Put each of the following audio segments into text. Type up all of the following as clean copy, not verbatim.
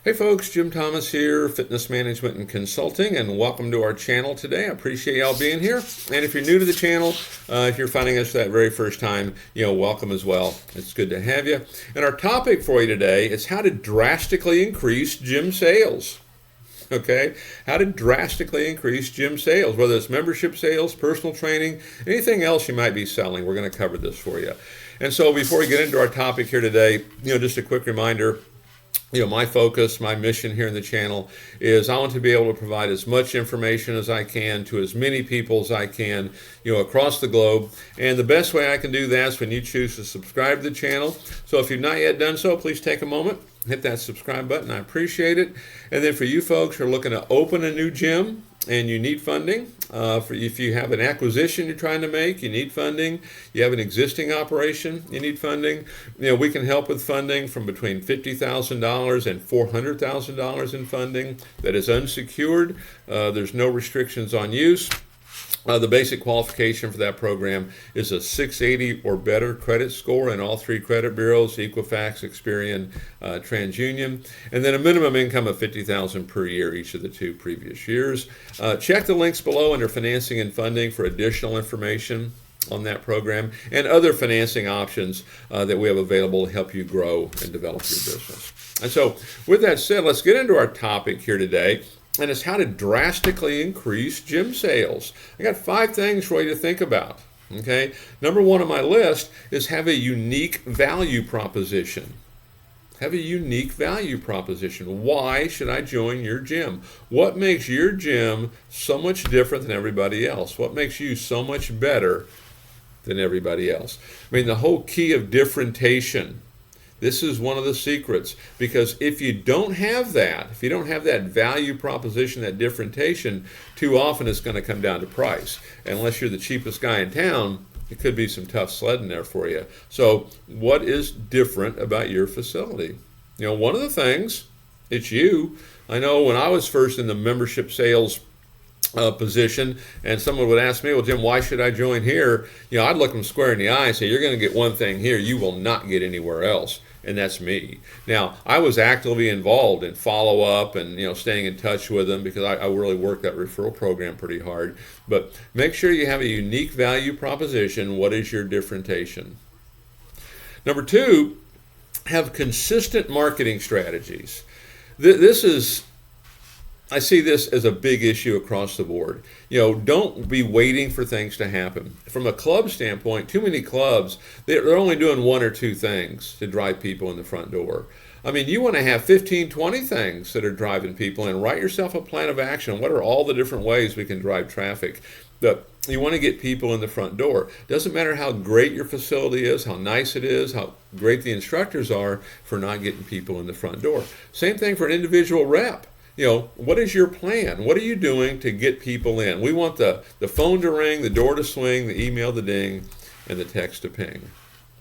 Hey folks, Jim Thomas here, Fitness Management and Consulting, and welcome to our channel today. I appreciate y'all being here. And if you're new to the channel, if you're finding us that very first time, welcome as well. It's good to have you. And our topic for you today is how to drastically increase gym sales. Okay, how to drastically increase gym sales, whether it's membership sales, personal training, anything else you might be selling. We're going to cover this for you. And so before we get into our topic here today, just a quick reminder. My focus, my mission here in the channel is I want to be able to provide as much information as I can to as many people as I can, across the globe. And the best way I can do that is when you choose to subscribe to the channel. So if you've not yet done so, please take a moment, hit that subscribe button. I appreciate it. And then for you folks who are looking to open a new gym and you need funding, if you have an acquisition you're trying to make, you need funding. You have an existing operation, you need funding. We can help with funding from between $50,000 and $400,000 in funding that is unsecured. There's no restrictions on use. The basic qualification for that program is a 680 or better credit score in all three credit bureaus, Equifax, Experian, TransUnion, and then a minimum income of $50,000 per year each of the two previous years. Check the links below under financing and funding for additional information on that program and other financing options that we have available to help you grow and develop your business. And so with that said, let's get into our topic here today. And it's how to drastically increase gym sales. I got 5 things for you to think about. Okay, number 1 on my list is have a unique value proposition. Have a unique value proposition. Why should I join your gym? What makes your gym so much different than everybody else? What makes you so much better than everybody else? The whole key of differentiation. This is one of the secrets, because if you don't have that, value proposition, that differentiation, too often it's going to come down to price. And unless you're the cheapest guy in town, it could be some tough sledding there for you. So what is different about your facility? One of the things, it's you. I know when I was first in the membership sales position, and someone would ask me, well, Jim, why should I join here? I'd look them square in the eye and say, you're going to get one thing here you will not get anywhere else, and that's me. Now, I was actively involved in follow-up and staying in touch with them because I really worked that referral program pretty hard. But make sure you have a unique value proposition. What is your differentiation? Number 2, have consistent marketing strategies. I see this as a big issue across the board. Don't be waiting for things to happen. From a club standpoint, too many clubs, they're only doing 1 or 2 things to drive people in the front door. You want to have 15, 20 things that are driving people in. Write yourself a plan of action. What are all the different ways we can drive traffic? But you want to get people in the front door. Doesn't matter how great your facility is, how nice it is, how great the instructors are for not getting people in the front door. Same thing for an individual rep. What is your plan? What are you doing to get people in? We want the phone to ring, the door to swing, the email to ding, and the text to ping.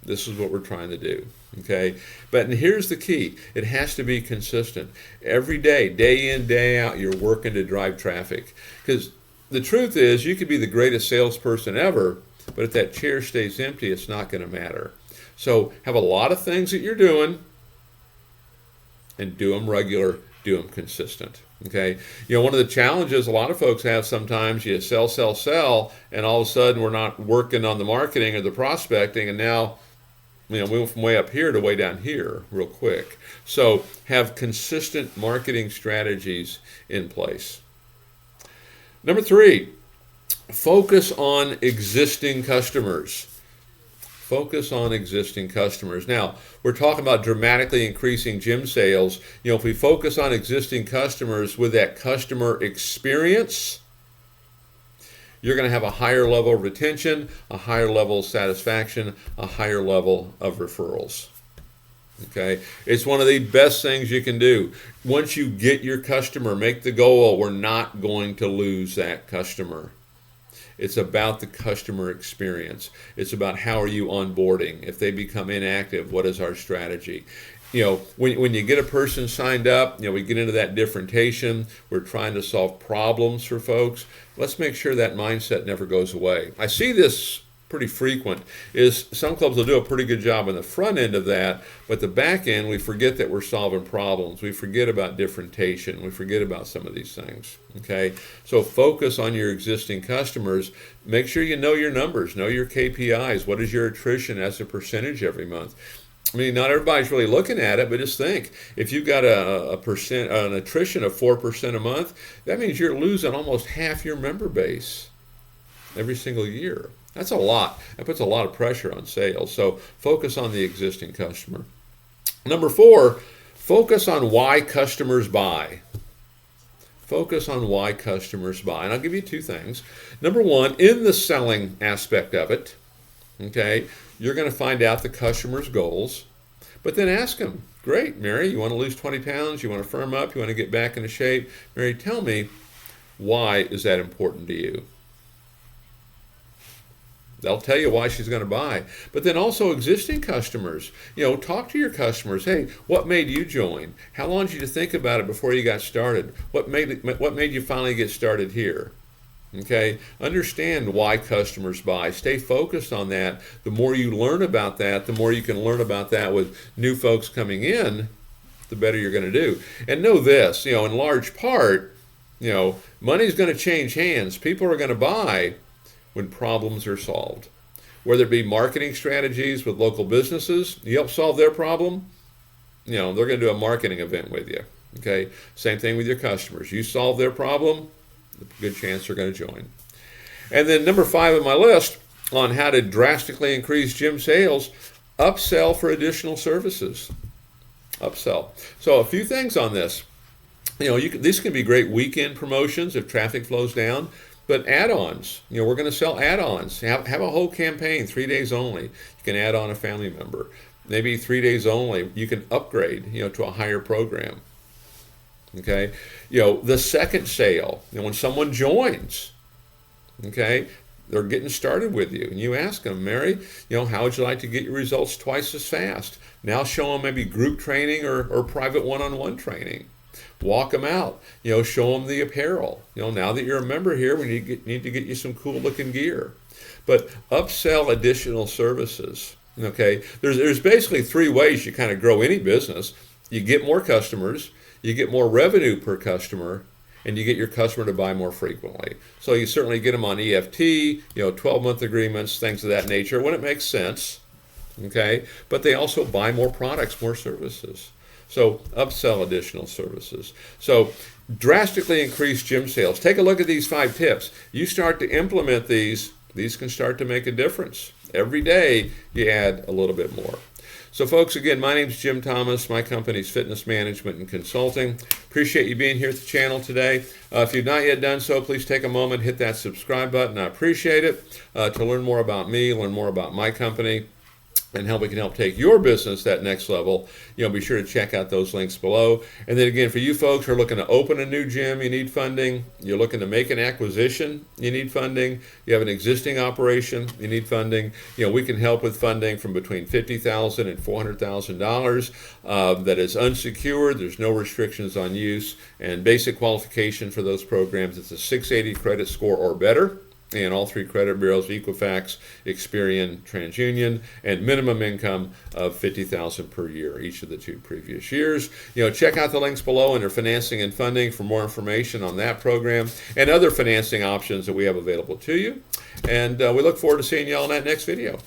This is what we're trying to do, okay? But here's the key. It has to be consistent. Every day, day in, day out, you're working to drive traffic. Because the truth is, you could be the greatest salesperson ever, but if that chair stays empty, it's not going to matter. So have a lot of things that you're doing and do them regular. Do them consistent. Okay. One of the challenges a lot of folks have sometimes, you sell, and all of a sudden we're not working on the marketing or the prospecting, and now, we went from way up here to way down here real quick. So have consistent marketing strategies in place. Number 3, focus on existing customers. Focus on existing customers. Now, we're talking about dramatically increasing gym sales. If we focus on existing customers with that customer experience, you're going to have a higher level of retention, a higher level of satisfaction, a higher level of referrals. Okay? It's one of the best things you can do. Once you get your customer, make the goal, we're not going to lose that customer. It's about the customer experience. It's about how are you onboarding. If they become inactive, what is our strategy? When you get a person signed up, we get into that differentiation. We're trying to solve problems for folks. Let's make sure that mindset never goes away. I see this pretty frequent, is some clubs will do a pretty good job on the front end of that, but the back end, we forget that we're solving problems. We forget about differentiation. We forget about some of these things, okay? So focus on your existing customers. Make sure you know your numbers, know your KPIs. What is your attrition as a percentage every month? I mean, not everybody's really looking at it, but just think, if you've got an attrition of 4% a month, that means you're losing almost half your member base every single year. That's a lot. That puts a lot of pressure on sales. So focus on the existing customer. Number 4, focus on why customers buy. Focus on why customers buy. And I'll give you 2 things. Number 1, in the selling aspect of it, okay, you're going to find out the customer's goals, but then ask them, great, Mary, you want to lose 20 pounds, you want to firm up, you want to get back into shape. Mary, tell me, why is that important to you? They'll tell you why she's going to buy. But then also existing customers, talk to your customers. Hey, what made you join? How long did you think about it before you got started? What made you finally get started here? Okay, understand why customers buy. Stay focused on that. The more you learn about that, the more you can learn about that with new folks coming in, the better you're going to do. And know this, in large part, money's going to change hands. People are going to buy when problems are solved. Whether it be marketing strategies with local businesses, you help solve their problem, they're going to do a marketing event with you. Okay, same thing with your customers. You solve their problem, a good chance they're going to join. And then number 5 on my list on how to drastically increase gym sales, upsell for additional services. Upsell. So a few things on this. These can be great weekend promotions if traffic flows down, but add-ons. We're going to sell add-ons. Have a whole campaign, 3 days only. You can add on a family member. Maybe 3 days only. You can upgrade, to a higher program. Okay, the second sale, when someone joins, okay, they're getting started with you, and you ask them, Mary, how would you like to get your results twice as fast? Now show them maybe group training or private one-on-one training. Walk them out, show them the apparel. Now that you're a member here, we need to get you some cool looking gear. But upsell additional services. Okay, there's basically 3 ways you kind of grow any business. You get more customers, you get more revenue per customer, and you get your customer to buy more frequently. So you certainly get them on EFT, 12-month agreements, things of that nature when it makes sense. Okay, but they also buy more products, more services. So upsell additional services. So drastically increase gym sales. Take a look at these 5 tips. You start to implement these can start to make a difference. Every day you add a little bit more. So folks, again, my name's Jim Thomas. My company's Fitness Management and Consulting. Appreciate you being here at the channel today. If you've not yet done so, please take a moment, hit that subscribe button. I appreciate it. To learn more about me, learn more about my company, and how we can help take your business that next level, be sure to check out those links below. And then again, for you folks who are looking to open a new gym, you need funding. You're looking to make an acquisition, you need funding. You have an existing operation, you need funding. We can help with funding from between $50,000 and $400,000 that is unsecured. There's no restrictions on use, and basic qualification for those programs, it's a 680 credit score or better. And all 3 credit bureaus, Equifax, Experian, TransUnion, and minimum income of $50,000 per year each of the 2 previous years. Check out the links below under financing and funding for more information on that program and other financing options that we have available to you. And we look forward to seeing you all in that next video.